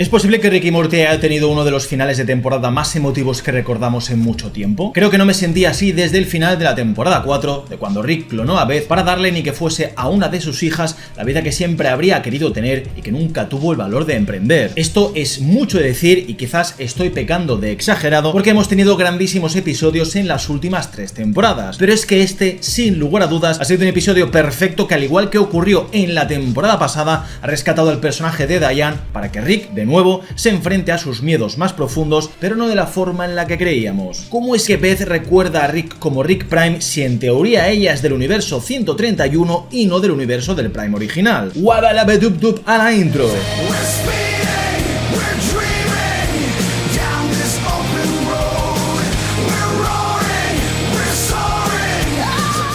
¿Es posible que Rick y Morty haya tenido uno de los finales de temporada más emotivos que recordamos en mucho tiempo? Creo que no me sentí así desde el final de la temporada 4, de cuando Rick clonó a Beth para darle ni que fuese a una de sus hijas la vida que siempre habría querido tener y que nunca tuvo el valor de emprender. Esto es mucho decir y quizás estoy pecando de exagerado porque hemos tenido grandísimos episodios en las últimas 3 temporadas, pero es que este, sin lugar a dudas, ha sido un episodio perfecto que, al igual que ocurrió en la temporada pasada, ha rescatado al personaje de Diane para que Rick, de nuevo, se enfrente a sus miedos más profundos, pero no de la forma en la que creíamos. ¿Cómo es que Beth recuerda a Rick como Rick Prime si en teoría ella es del universo 131 y no del universo del Prime original? Wabalabedubdub a la intro.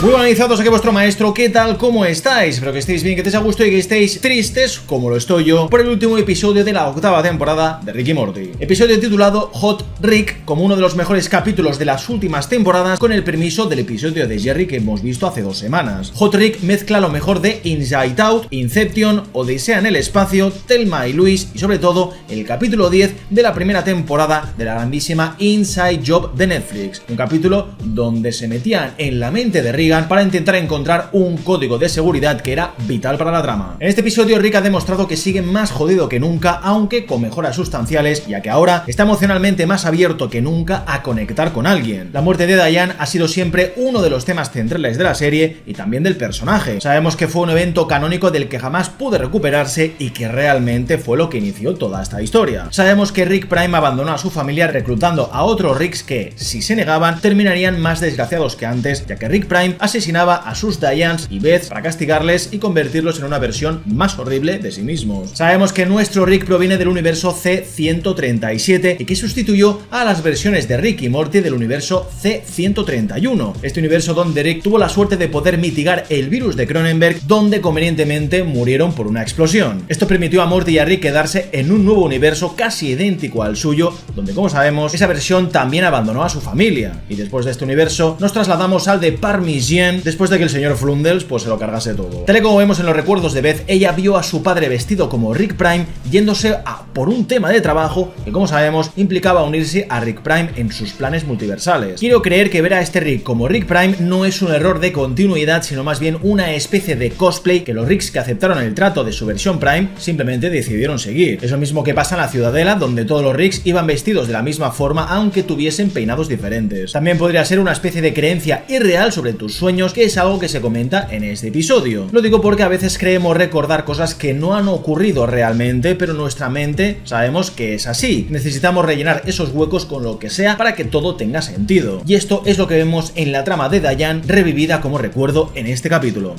Muy organizados aquí vuestro maestro, ¿qué tal? ¿Cómo estáis? Espero que estéis bien, que estéis a gusto y que estéis tristes, como lo estoy yo, por el último episodio de la 8ª temporada de Rick y Morty. Episodio titulado Hot Rick, como uno de los mejores capítulos de las últimas temporadas, con el permiso del episodio de Jerry que hemos visto hace 2 semanas. Hot Rick mezcla lo mejor de Inside Out, Inception, Odisea en el espacio, Thelma y Louise y sobre todo el capítulo 10 de la primera temporada de la grandísima Inside Job de Netflix. Un capítulo donde se metían en la mente de Rick para intentar encontrar un código de seguridad que era vital para la trama. En este episodio Rick ha demostrado que sigue más jodido que nunca, aunque con mejoras sustanciales, ya que ahora está emocionalmente más abierto que nunca a conectar con alguien. La muerte de Diane ha sido siempre uno de los temas centrales de la serie y también del personaje. Sabemos que fue un evento canónico del que jamás pudo recuperarse y que realmente fue lo que inició toda esta historia. Sabemos que Rick Prime abandonó a su familia reclutando a otros Ricks que, si se negaban, terminarían más desgraciados que antes, ya que Rick Prime asesinaba a sus Dianes y Beth para castigarles y convertirlos en una versión más horrible de sí mismos. Sabemos que nuestro Rick proviene del universo C137 y que sustituyó a las versiones de Rick y Morty del universo C131, este universo donde Rick tuvo la suerte de poder mitigar el virus de Cronenberg, donde convenientemente murieron por una explosión. Esto permitió a Morty y a Rick quedarse en un nuevo universo casi idéntico al suyo, donde, como sabemos, esa versión también abandonó a su familia. Y después de este universo nos trasladamos al de Parmigian, después de que el señor Flundels pues se lo cargase todo. Tal y como vemos en los recuerdos de Beth, ella vio a su padre vestido como Rick Prime yéndose por un tema de trabajo que, como sabemos, implicaba unirse a Rick Prime en sus planes multiversales. Quiero creer que ver a este Rick como Rick Prime no es un error de continuidad, sino más bien una especie de cosplay que los Ricks que aceptaron el trato de su versión Prime simplemente decidieron seguir. Es lo mismo que pasa en la Ciudadela, donde todos los Ricks iban vestidos de la misma forma aunque tuviesen peinados diferentes. También podría ser una especie de creencia irreal sobre tus sueños, que es algo que se comenta en este episodio. Lo digo porque a veces creemos recordar cosas que no han ocurrido realmente, pero nuestra mente sabemos que es así. Necesitamos rellenar esos huecos con lo que sea para que todo tenga sentido. Y esto es lo que vemos en la trama de Diane revivida como recuerdo en este capítulo.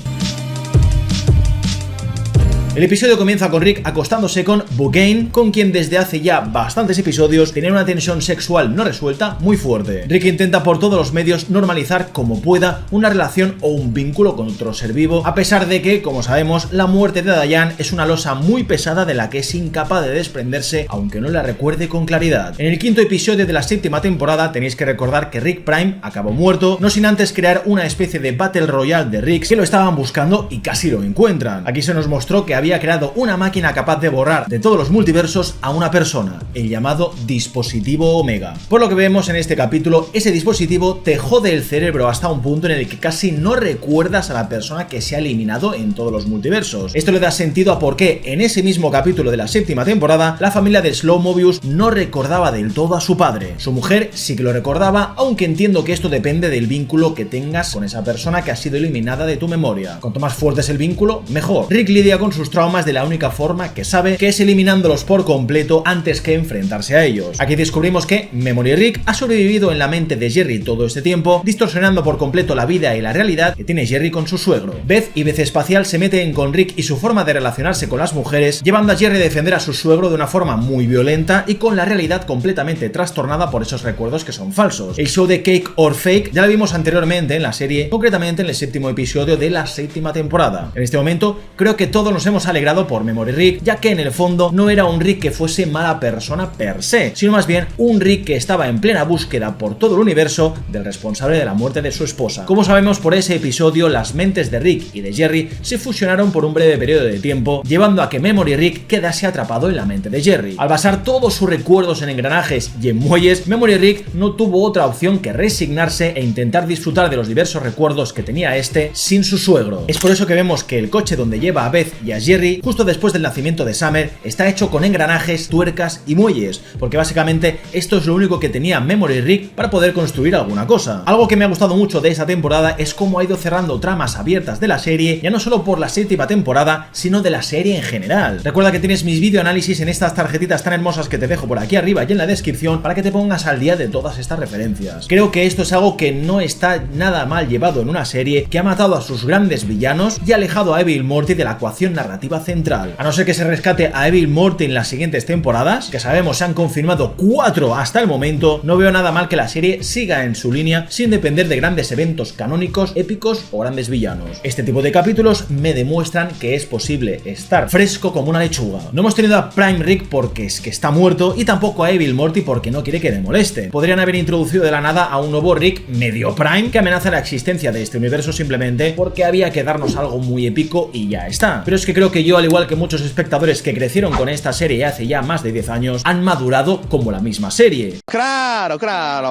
El episodio comienza con Rick acostándose con Buchanan, con quien desde hace ya bastantes episodios tenía una tensión sexual no resuelta muy fuerte. Rick intenta por todos los medios normalizar como pueda una relación o un vínculo con otro ser vivo, a pesar de que, como sabemos, la muerte de Diane es una losa muy pesada de la que es incapaz de desprenderse, aunque no la recuerde con claridad. En el 5º episodio de la 7ª temporada tenéis que recordar que Rick Prime acabó muerto, no sin antes crear una especie de Battle Royale de Ricks que lo estaban buscando y casi lo encuentran. Aquí se nos mostró que había creado una máquina capaz de borrar de todos los multiversos a una persona, el llamado dispositivo Omega. Por lo que vemos en este capítulo, ese dispositivo te jode el cerebro hasta un punto en el que casi no recuerdas a la persona que se ha eliminado en todos los multiversos. Esto le da sentido a por qué en ese mismo capítulo de la 7ª temporada la familia de Slow Mobius no recordaba del todo a su padre. Su mujer sí que lo recordaba, aunque entiendo que esto depende del vínculo que tengas con esa persona que ha sido eliminada de tu memoria. Cuanto más fuerte es el vínculo, mejor. Rick lidia con sus traumas de la única forma que sabe, que es eliminándolos por completo antes que enfrentarse a ellos. Aquí descubrimos que Memory Rick ha sobrevivido en la mente de Jerry todo este tiempo, distorsionando por completo la vida y la realidad que tiene Jerry con su suegro. Beth y Beth Espacial se meten con Rick y su forma de relacionarse con las mujeres, llevando a Jerry a defender a su suegro de una forma muy violenta y con la realidad completamente trastornada por esos recuerdos que son falsos. El show de Cake or Fake ya lo vimos anteriormente en la serie, concretamente en el 7º episodio de la 7ª temporada. En este momento creo que todos nos hemos hubiésemos alegrado por Memory Rick, ya que en el fondo no era un Rick que fuese mala persona per se, sino más bien un Rick que estaba en plena búsqueda por todo el universo del responsable de la muerte de su esposa. Como sabemos, por ese episodio las mentes de Rick y de Jerry se fusionaron por un breve periodo de tiempo, llevando a que Memory Rick quedase atrapado en la mente de Jerry. Al basar todos sus recuerdos en engranajes y en muelles, Memory Rick no tuvo otra opción que resignarse e intentar disfrutar de los diversos recuerdos que tenía este sin su suegro. Es por eso que vemos que el coche donde lleva a Beth y a Jerry, justo después del nacimiento de Summer, está hecho con engranajes, tuercas y muelles, porque básicamente esto es lo único que tenía Memory Rick para poder construir alguna cosa. Algo que me ha gustado mucho de esta temporada es cómo ha ido cerrando tramas abiertas de la serie, ya no solo por la séptima temporada, sino de la serie en general. Recuerda que tienes mis videoanálisis en estas tarjetitas tan hermosas que te dejo por aquí arriba y en la descripción para que te pongas al día de todas estas referencias. Creo que esto es algo que no está nada mal llevado en una serie que ha matado a sus grandes villanos y ha alejado a Evil Morty de la ecuación narrativa central. A no ser que se rescate a Evil Morty en las siguientes temporadas, que sabemos se han confirmado 4 hasta el momento, no veo nada mal que la serie siga en su línea sin depender de grandes eventos canónicos, épicos o grandes villanos. Este tipo de capítulos me demuestran que es posible estar fresco como una lechuga. No hemos tenido a Prime Rick porque es que está muerto y tampoco a Evil Morty porque no quiere que le moleste. Podrían haber introducido de la nada a un nuevo Rick medio Prime que amenaza la existencia de este universo simplemente porque había que darnos algo muy épico y ya está. Pero es que creo que yo, al igual que muchos espectadores que crecieron con esta serie hace ya más de 10 años, han madurado como la misma serie. Claro.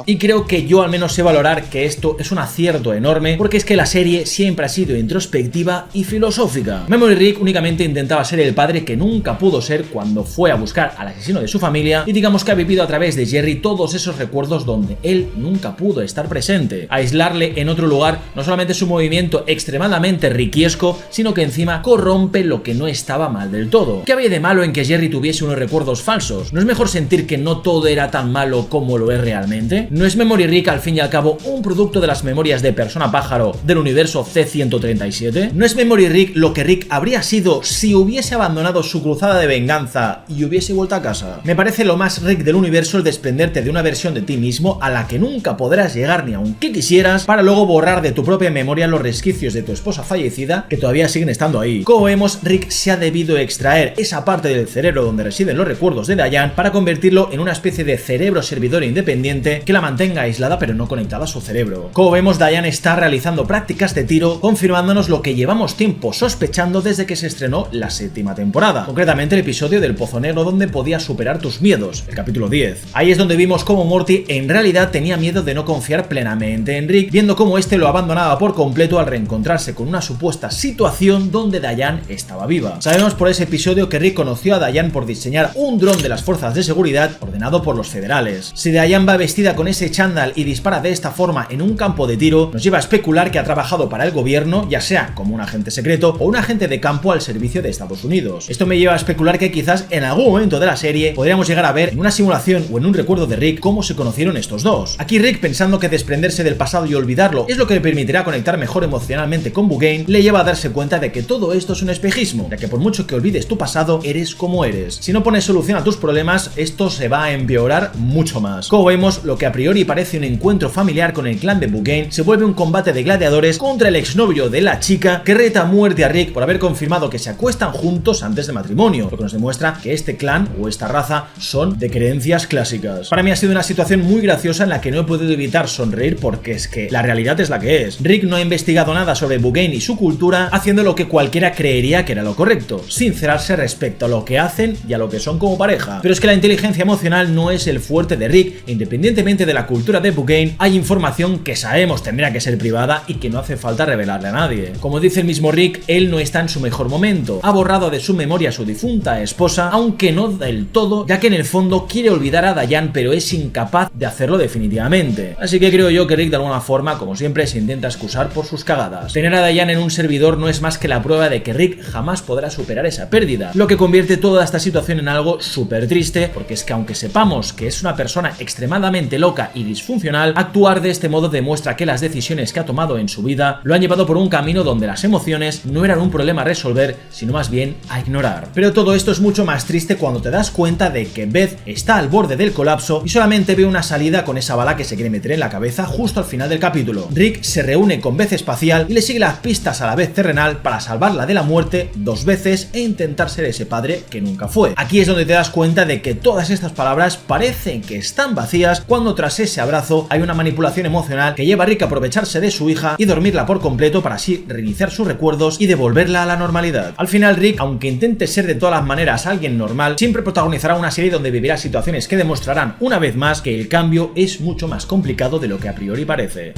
Y creo que yo al menos sé valorar que esto es un acierto enorme, porque es que la serie siempre ha sido introspectiva y filosófica. Memory Rick únicamente intentaba ser el padre que nunca pudo ser cuando fue a buscar al asesino de su familia, y digamos que ha vivido a través de Jerry todos esos recuerdos donde él nunca pudo estar presente. Aislarle en otro lugar no solamente es un movimiento extremadamente rickiesco, sino que encima corrompe lo que no estaba mal del todo. ¿Qué había de malo en que Jerry tuviese unos recuerdos falsos? ¿No es mejor sentir que no todo era tan malo como lo es realmente? ¿No es Memory Rick al fin y al cabo un producto de las memorias de Persona Pájaro del universo C-137? ¿No es Memory Rick lo que Rick habría sido si hubiese abandonado su cruzada de venganza y hubiese vuelto a casa? Me parece lo más Rick del universo el desprenderte de una versión de ti mismo a la que nunca podrás llegar ni aunque quisieras, para luego borrar de tu propia memoria los resquicios de tu esposa fallecida que todavía siguen estando ahí. Como vemos, Rick se ha debido extraer esa parte del cerebro donde residen los recuerdos de Diane para convertirlo en una especie de cerebro servidor independiente que la mantenga aislada pero no conectada a su cerebro. Como vemos, Diane está realizando prácticas de tiro, confirmándonos lo que llevamos tiempo sospechando desde que se estrenó la séptima temporada, concretamente el episodio del Pozo Negro donde podías superar tus miedos, el capítulo 10. Ahí es donde vimos cómo Morty en realidad tenía miedo de no confiar plenamente en Rick, viendo cómo este lo abandonaba por completo al reencontrarse con una supuesta situación donde Diane estaba viva. Sabemos por ese episodio que Rick conoció a Diane por diseñar un dron de las fuerzas de seguridad ordenado por los federales. Si Diane va vestida con ese chándal y dispara de esta forma en un campo de tiro, nos lleva a especular que ha trabajado para el gobierno, ya sea como un agente secreto o un agente de campo al servicio de Estados Unidos. Esto me lleva a especular que quizás en algún momento de la serie podríamos llegar a ver en una simulación o en un recuerdo de Rick cómo se conocieron estos dos. Aquí Rick, pensando que desprenderse del pasado y olvidarlo es lo que le permitirá conectar mejor emocionalmente con Bugane, le lleva a darse cuenta de que todo esto es un espejismo, ya que por mucho que olvides tu pasado, eres como eres. Si no pones solución a tus problemas, esto se va a empeorar mucho más. Como vemos, lo que a priori parece un encuentro familiar con el clan de Bugane se vuelve un combate de gladiadores contra el exnovio de la chica, que reta a muerte a Rick por haber confirmado que se acuestan juntos antes de matrimonio, lo que nos demuestra que este clan o esta raza son de creencias clásicas. Para mí ha sido una situación muy graciosa en la que no he podido evitar sonreír porque es que la realidad es la que es. Rick no ha investigado nada sobre Bugane y su cultura, haciendo lo que cualquiera creería que era lo correcto, sincerarse respecto a lo que hacen y a lo que son como pareja. Pero es que la inteligencia emocional no es el fuerte de Rick. Independientemente de la cultura de Bugane, hay información que sabemos tendría que ser privada y que no hace falta revelarle a nadie. Como dice el mismo Rick, él no está en su mejor momento. Ha borrado de su memoria a su difunta esposa, aunque no del todo, ya que en el fondo quiere olvidar a Diane, pero es incapaz de hacerlo definitivamente. Así que creo yo que Rick de alguna forma, como siempre, se intenta excusar por sus cagadas. Tener a Diane en un servidor no es más que la prueba de que Rick jamás podrá superar esa pérdida, lo que convierte toda esta situación en algo súper triste, porque es que aunque sepamos que es una persona extremadamente loca y disfuncional, actuar de este modo demuestra que las decisiones que ha tomado en su vida lo han llevado por un camino donde las emociones no eran un problema a resolver, sino más bien a ignorar. Pero todo esto es mucho más triste cuando te das cuenta de que Beth está al borde del colapso y solamente ve una salida con esa bala que se quiere meter en la cabeza justo al final del capítulo. Rick se reúne con Beth espacial y le sigue las pistas a la Beth terrenal para salvarla de la muerte 2 veces e intentar ser ese padre que nunca fue. Aquí es donde te das cuenta de que todas estas palabras parecen que están vacías cuando tras ese abrazo hay una manipulación emocional que lleva a Rick a aprovecharse de su hija y dormirla por completo para así reiniciar sus recuerdos y devolverla a la normalidad. Al final Rick, aunque intente ser de todas las maneras alguien normal, siempre protagonizará una serie donde vivirá situaciones que demostrarán una vez más que el cambio es mucho más complicado de lo que a priori parece.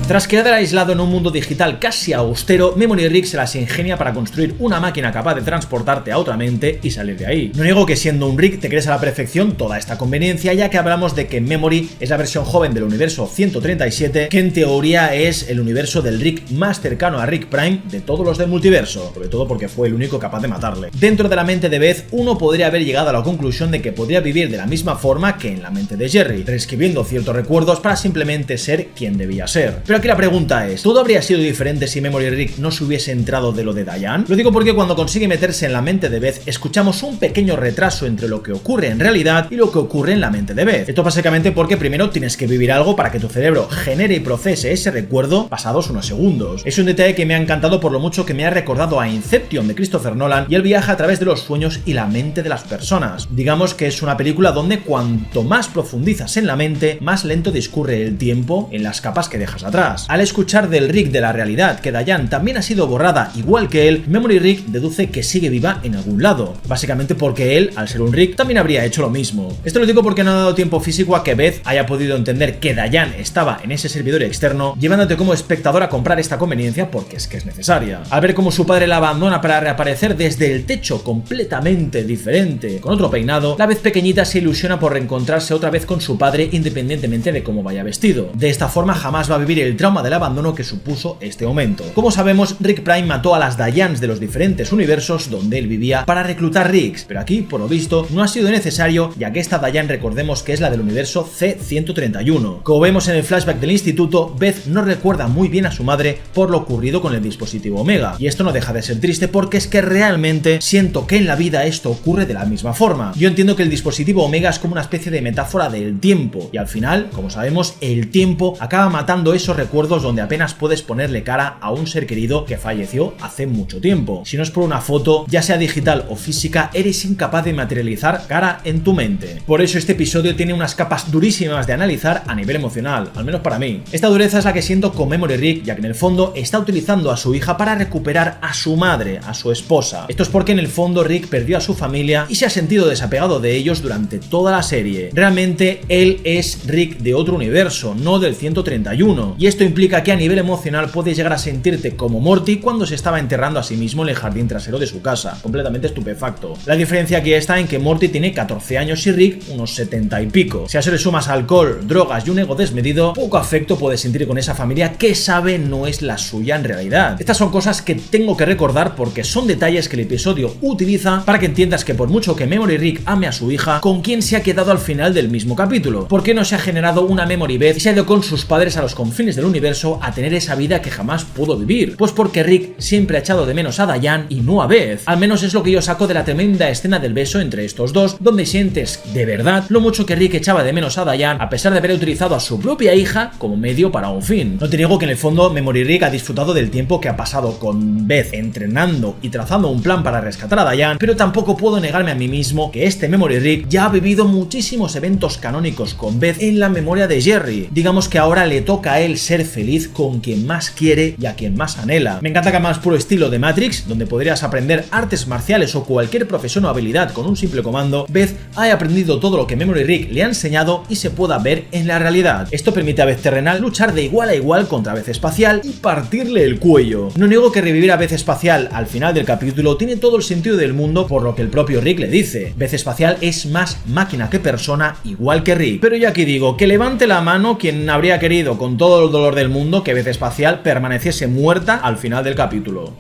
Tras quedar aislado en un mundo digital casi austero, Memory Rick se las ingenia para construir una máquina capaz de transportarte a otra mente y salir de ahí. No niego que siendo un Rick te crees a la perfección toda esta conveniencia, ya que hablamos de que Memory es la versión joven del universo 137, que en teoría es el universo del Rick más cercano a Rick Prime de todos los del multiverso, sobre todo porque fue el único capaz de matarle. Dentro de la mente de Beth, uno podría haber llegado a la conclusión de que podría vivir de la misma forma que en la mente de Jerry, reescribiendo ciertos recuerdos para simplemente ser quien debía ser. Pero aquí la pregunta es, ¿todo habría sido diferente si Memory Rick no se hubiese enterado de lo de Diane? Lo digo porque cuando consigue meterse en la mente de Beth, escuchamos un pequeño retraso entre lo que ocurre en realidad y lo que ocurre en la mente de Beth. Esto básicamente porque primero tienes que vivir algo para que tu cerebro genere y procese ese recuerdo pasados unos segundos. Es un detalle que me ha encantado por lo mucho que me ha recordado a Inception de Christopher Nolan y el viaje a través de los sueños y la mente de las personas. Digamos que es una película donde cuanto más profundizas en la mente, más lento discurre el tiempo en las capas que dejas atrás. Al escuchar del Rick de la realidad que Diane también ha sido borrada igual que él, Memory Rick deduce que sigue viva en algún lado, básicamente porque él, al ser un Rick, también habría hecho lo mismo. Esto lo digo porque no ha dado tiempo físico a que Beth haya podido entender que Diane estaba en ese servidor externo, llevándote como espectador a comprar esta conveniencia porque es que es necesaria. Al ver cómo su padre la abandona para reaparecer desde el techo completamente diferente, con otro peinado, la Beth pequeñita se ilusiona por reencontrarse otra vez con su padre independientemente de cómo vaya vestido. De esta forma jamás va a vivir el trauma del abandono que supuso este momento. Como sabemos, Rick Prime mató a las Dianes de los diferentes universos donde él vivía para reclutar Ricks, pero aquí, por lo visto, no ha sido necesario, ya que esta Diane recordemos que es la del universo C-131. Como vemos en el flashback del instituto, Beth no recuerda muy bien a su madre por lo ocurrido con el dispositivo Omega, y esto no deja de ser triste porque es que realmente siento que en la vida esto ocurre de la misma forma. Yo entiendo que el dispositivo Omega es como una especie de metáfora del tiempo, y al final, como sabemos, el tiempo acaba matando esos recuerdos donde apenas puedes ponerle cara a un ser querido que falleció hace mucho tiempo. Si no es por una foto, ya sea digital o física, eres incapaz de materializar cara en tu mente. Por eso este episodio tiene unas capas durísimas de analizar a nivel emocional, al menos para mí. Esta dureza es la que siento con Memory Rick, ya que en el fondo está utilizando a su hija para recuperar a su madre, a su esposa. Esto es porque en el fondo Rick perdió a su familia y se ha sentido desapegado de ellos durante toda la serie. Realmente él es Rick de otro universo, no del 131, y esto implica que a nivel emocional puedes llegar a sentirte como Morty cuando se estaba enterrando a sí mismo en el jardín trasero de su casa, completamente estupefacto. La diferencia aquí está en que Morty tiene 14 años y Rick unos 70 y pico. Si a eso le sumas alcohol, drogas y un ego desmedido, poco afecto puedes sentir con esa familia que sabe no es la suya en realidad. Estas son cosas que tengo que recordar porque son detalles que el episodio utiliza para que entiendas que por mucho que Memory Rick ame a su hija, ¿con quién se ha quedado al final del mismo capítulo? ¿Por qué no se ha generado una Memory Beth y se ha ido con sus padres a los confines del universo a tener esa vida que jamás pudo vivir? Pues porque Rick siempre ha echado de menos a Diane y no a Beth. Al menos es lo que yo saco de la tremenda escena del beso entre estos dos, donde sientes de verdad lo mucho que Rick echaba de menos a Diane a pesar de haber utilizado a su propia hija como medio para un fin. No te niego que en el fondo Memory Rick ha disfrutado del tiempo que ha pasado con Beth entrenando y trazando un plan para rescatar a Diane, pero tampoco puedo negarme a mí mismo que este Memory Rick ya ha vivido muchísimos eventos canónicos con Beth en la memoria de Jerry. Digamos que ahora le toca a él ser feliz con quien más quiere y a quien más anhela. Me encanta que a más puro estilo de Matrix, donde podrías aprender artes marciales o cualquier profesión o habilidad con un simple comando, Beth haya aprendido todo lo que Memory Rick le ha enseñado y se pueda ver en la realidad. Esto permite a Beth terrenal luchar de igual a igual contra Beth espacial y partirle el cuello. No niego que revivir a Beth espacial al final del capítulo tiene todo el sentido del mundo por lo que el propio Rick le dice. Beth espacial es más máquina que persona, igual que Rick. Pero yo aquí digo, que levante la mano quien habría querido con todo el dolor del mundo que Beth espacial permaneciese muerta al final del capítulo.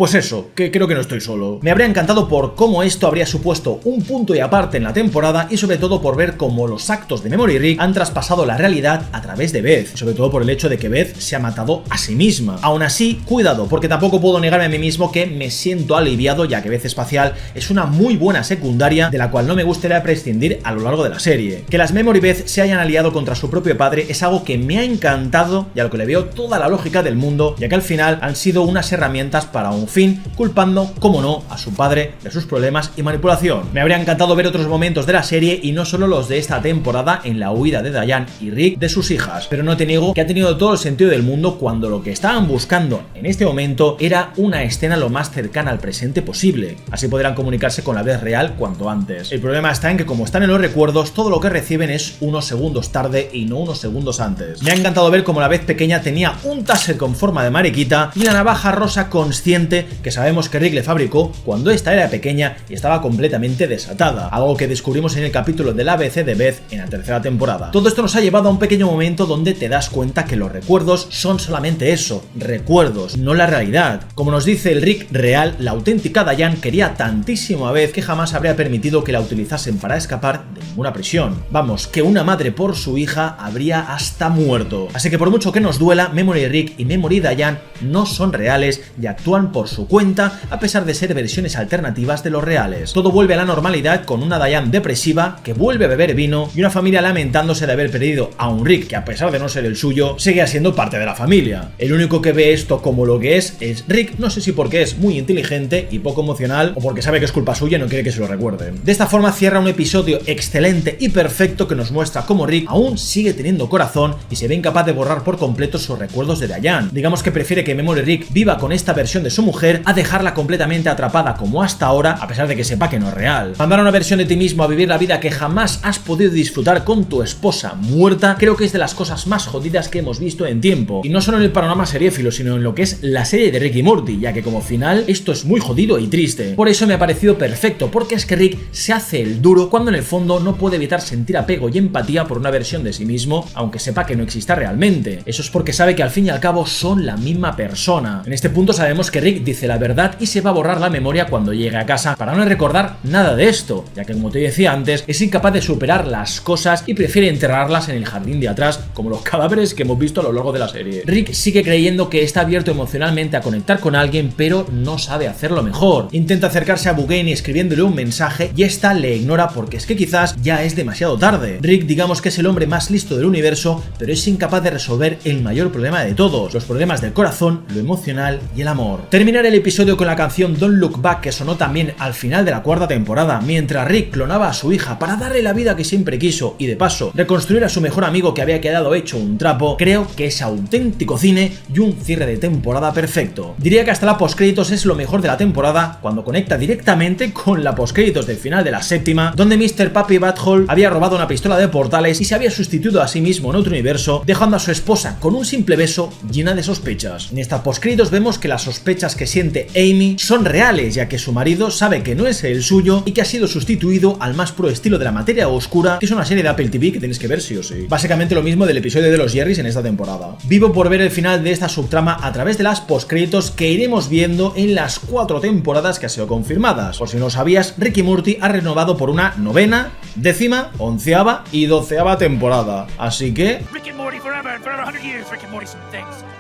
Pues eso, que creo que no estoy solo. Me habría encantado por cómo esto habría supuesto un punto y aparte en la temporada y sobre todo por ver cómo los actos de Memory Rick han traspasado la realidad a través de Beth, sobre todo por el hecho de que Beth se ha matado a sí misma. Aún así, cuidado, porque tampoco puedo negarme a mí mismo que me siento aliviado, ya que Beth Espacial es una muy buena secundaria de la cual no me gustaría prescindir a lo largo de la serie. Que las Memory Beth se hayan aliado contra su propio padre es algo que me ha encantado y a lo que le veo toda la lógica del mundo, ya que al final han sido unas herramientas para un fin, culpando, como no, a su padre de sus problemas y manipulación. Me habría encantado ver otros momentos de la serie y no solo los de esta temporada en la huida de Diane y Rick de sus hijas, pero no te niego que ha tenido todo el sentido del mundo cuando lo que estaban buscando en este momento era una escena lo más cercana al presente posible. Así podrán comunicarse con la Beth real cuanto antes. El problema está en que como están en los recuerdos, todo lo que reciben es unos segundos tarde y no unos segundos antes. Me ha encantado ver cómo la Beth pequeña tenía un taser con forma de mariquita y la navaja rosa consciente que sabemos que Rick le fabricó cuando esta era pequeña y estaba completamente desatada, algo que descubrimos en el capítulo del ABC de Beth en la tercera temporada. Todo esto nos ha llevado a un pequeño momento donde te das cuenta que los recuerdos son solamente eso, recuerdos, no la realidad. Como nos dice el Rick real, la auténtica Diane quería tantísimo a Beth que jamás habría permitido que la utilizasen para escapar de ninguna prisión. Vamos, que una madre por su hija habría hasta muerto. Así que por mucho que nos duela, Memory Rick y Memory Diane no son reales y actúan por su cuenta a pesar de ser versiones alternativas de los reales. Todo vuelve a la normalidad con una Diane depresiva que vuelve a beber vino y una familia lamentándose de haber perdido a un Rick que a pesar de no ser el suyo, sigue siendo parte de la familia. El único que ve esto como lo que es Rick, no sé si porque es muy inteligente y poco emocional o porque sabe que es culpa suya y no quiere que se lo recuerden. De esta forma cierra un episodio excelente y perfecto que nos muestra cómo Rick aún sigue teniendo corazón y se ve incapaz de borrar por completo sus recuerdos de Diane. Digamos que prefiere que Memory Rick viva con esta versión de su mujer a dejarla completamente atrapada como hasta ahora, a pesar de que sepa que no es real. Mandar a una versión de ti mismo a vivir la vida que jamás has podido disfrutar con tu esposa muerta, creo que es de las cosas más jodidas que hemos visto en tiempo. Y no solo en el panorama seriéfilo, sino en lo que es la serie de Rick y Morty, ya que como final esto es muy jodido y triste. Por eso me ha parecido perfecto, porque es que Rick se hace el duro cuando en el fondo no puede evitar sentir apego y empatía por una versión de sí mismo, aunque sepa que no exista realmente. Eso es porque sabe que al fin y al cabo son la misma persona. En este punto sabemos que Rick dice la verdad y se va a borrar la memoria cuando llegue a casa para no recordar nada de esto, ya que como te decía antes, es incapaz de superar las cosas y prefiere enterrarlas en el jardín de atrás, como los cadáveres que hemos visto a lo largo de la serie. Rick sigue creyendo que está abierto emocionalmente a conectar con alguien, pero no sabe hacerlo mejor. Intenta acercarse a Bugany escribiéndole un mensaje y esta le ignora porque es que quizás ya es demasiado tarde. Rick, digamos que es el hombre más listo del universo, pero es incapaz de resolver el mayor problema de todos, los problemas del corazón, lo emocional y el amor. Terminar el episodio con la canción Don't Look Back, que sonó también al final de la cuarta temporada, mientras Rick clonaba a su hija para darle la vida que siempre quiso y de paso reconstruir a su mejor amigo que había quedado hecho un trapo, creo que es auténtico cine y un cierre de temporada perfecto. Diría que hasta la postcréditos es lo mejor de la temporada cuando conecta directamente con la postcréditos del final de la séptima, donde Mr. Papi Butthole había robado una pistola de portales y se había sustituido a sí mismo en otro universo, dejando a su esposa con un simple beso llena de sospechas. En esta postcréditos vemos que las sospechas que siente Amy son reales, ya que su marido sabe que no es el suyo y que ha sido sustituido al más puro estilo de la materia oscura, que es una serie de Apple TV que tienes que ver sí o sí. Básicamente lo mismo del episodio de los Jerrys en esta temporada. Vivo por ver el final de esta subtrama a través de las postcréditos que iremos viendo en las 4 temporadas que han sido confirmadas. Por si no lo sabías, Rick y Morty ha renovado por una 9ª, 10ª, 11ª y 12ª temporada. Así que...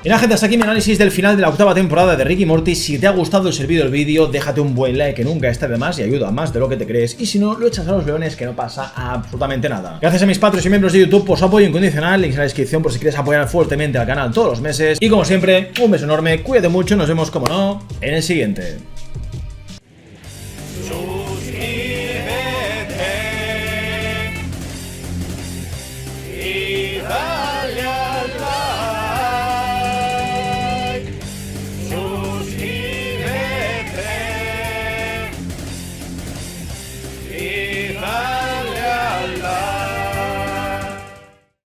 Y nada, gente, hasta aquí mi análisis del final de la 8ª temporada de Rick y Morty. Si te ha gustado y servido el vídeo, déjate un buen like que nunca está de más y ayuda más de lo que te crees. Y si no, lo echas a los leones que no pasa absolutamente nada. Gracias a mis patrons y miembros de YouTube por su apoyo incondicional. Links en la descripción por si quieres apoyar fuertemente al canal todos los meses. Y como siempre, un beso enorme, cuídate mucho, nos vemos como no en el siguiente.